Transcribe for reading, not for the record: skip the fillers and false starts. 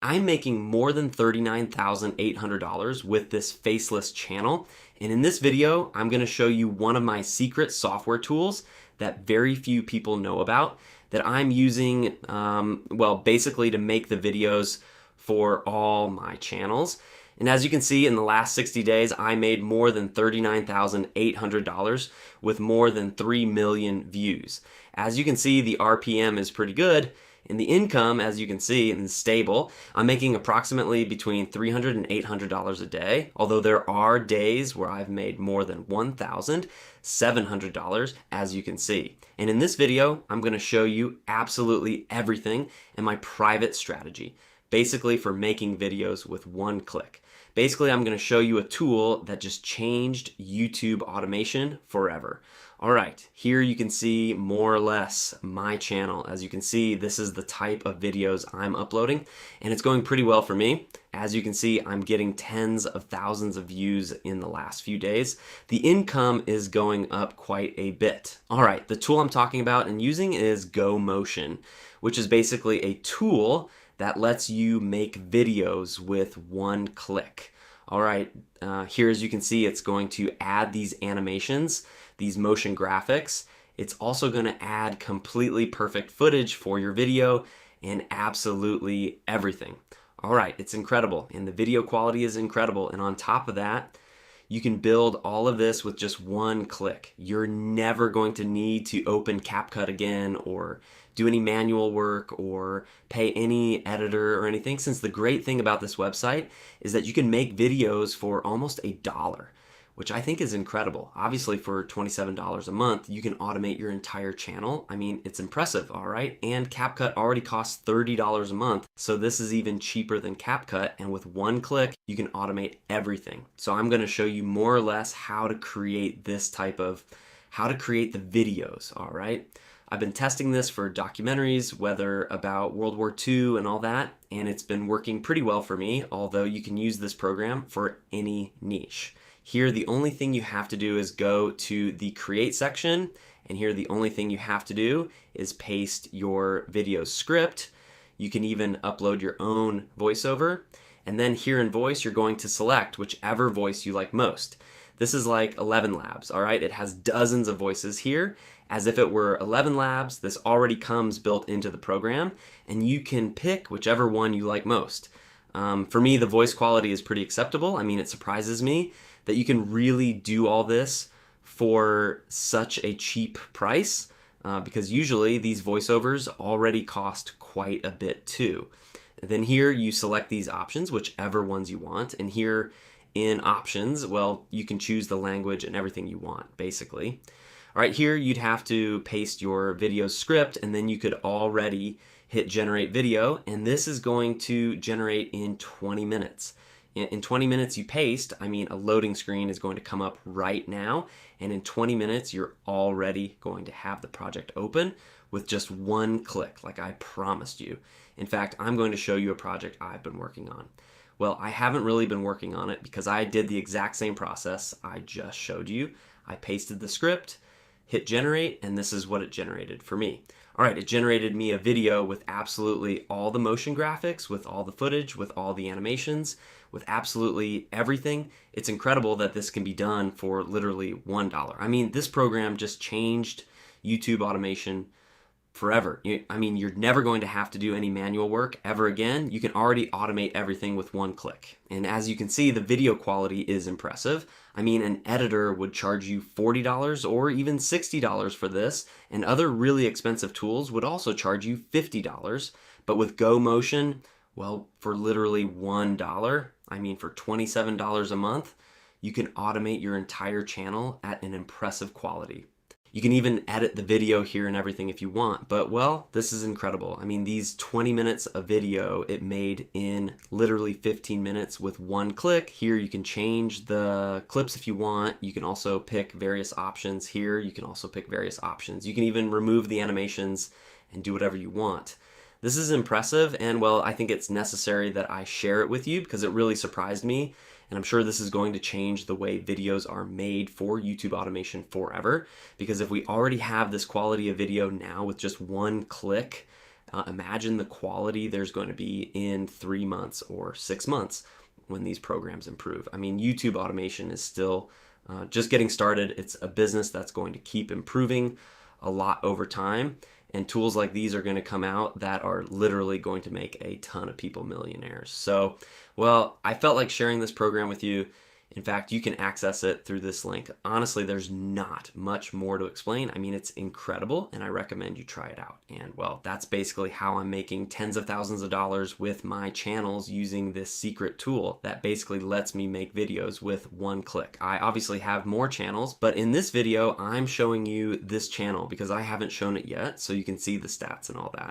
I'm making more than $39,800 with this Faceless channel. And in this video, I'm going to show you one of my secret software tools that very few people know about that I'm using, well, basically to make the videos for all my channels. And as you can see, in the last 60 days, I made more than $39,800 with more than 3 million views. As you can see, the RPM is pretty good. And the income, as you can see, is stable. I'm making approximately between $300 and $800 a day, although there are days where I've made more than $1,700, as you can see. And in this video, I'm going to show you absolutely everything in my private strategy, basically for making videos with one click. Basically, I'm going to show you a tool that just changed YouTube automation forever. All right, here you can see more or less my channel. As you can see, this is the type of videos I'm uploading, and it's going pretty well for me. As you can see, I'm getting tens of thousands of views in the last few days. The income is going up quite a bit. All right, the tool I'm talking about and using is GoMotion, which is basically a tool that lets you make videos with one click. All right, here as you can see, it's going to add these animations, these motion graphics. It's also going to add completely perfect footage for your video and absolutely everything. All right, it's incredible, and the video quality is incredible. And on top of that, you can build all of this with just one click. You're never going to need to open CapCut again or do any manual work or pay any editor or anything, since the great thing about this website is that you can make videos for almost $1, which I think is incredible. Obviously, for $27 a month, you can automate your entire channel. I mean, it's impressive, all right? And CapCut already costs $30 a month, so this is even cheaper than CapCut, and with one click, you can automate everything. So I'm gonna show you more or less how to create this type of, how to create the videos, all right? I've been testing this for documentaries, whether about World War II and all that, and it's been working pretty well for me, although you can use this program for any niche. Here, the only thing you have to do is go to the Create section, and here the only thing you have to do is paste your video script. You can even upload your own voiceover, and then here in Voice, you're going to select whichever voice you like most. This is like 11 Labs, all right? It has dozens of voices here. As if it were 11 Labs, this already comes built into the program, and you can pick whichever one you like most. For me, the voice quality is pretty acceptable. I mean, it surprises me that you can really do all this for such a cheap price, because usually these voiceovers already cost quite a bit too. And then here you select these options, whichever ones you want, and here in options, well, you can choose the language and everything you want, basically. All right, here you'd have to paste your video script, and then you could already hit generate video, and this is going to generate in 20 minutes. In 20 minutes you paste, I mean, a loading screen is going to come up right now, and in 20 minutes you're already going to have the project open with just one click, like I promised you. In fact, I'm going to show you a project I've been working on. Well, I haven't really been working on it because I did the exact same process I just showed you. I pasted the script, hit generate, and this is what it generated for me. All right, it generated me a video with absolutely all the motion graphics, with all the footage, with all the animations, with absolutely everything. It's incredible that this can be done for literally $1. I mean, this program just changed YouTube automation forever. I mean, you're never going to have to do any manual work ever again. You can already automate everything with one click. And as you can see, the video quality is impressive. I mean, an editor would charge you $40 or even $60 for this, and other really expensive tools would also charge you $50. But with GoMotion, well, for literally $1, I mean, for $27 a month, you can automate your entire channel at an impressive quality. You can even edit the video here and everything if you want, but well, this is incredible. I mean, these 20 minutes of video, it made in literally 15 minutes with one click. Here you can change the clips if you want. You can also pick various options here. You can also pick various options. You can even remove the animations and do whatever you want. This is impressive, and well, I think it's necessary that I share it with you because it really surprised me. And I'm sure this is going to change the way videos are made for YouTube automation forever. Because if we already have this quality of video now with just one click, Imagine the quality there's going to be in 3 months or 6 months when these programs improve. I mean, YouTube automation is still just getting started. It's a business that's going to keep improving a lot over time. And tools like these are going to come out that are literally going to make a ton of people millionaires. So, well, I felt like sharing this program with you. In fact, you can access it through this link. Honestly, there's not much more to explain. I mean, it's incredible, and I recommend you try it out. And well, that's basically how I'm making tens of thousands of dollars with my channels using this secret tool that basically lets me make videos with one click. I obviously have more channels, but in this video, I'm showing you this channel because I haven't shown it yet, so you can see the stats and all that.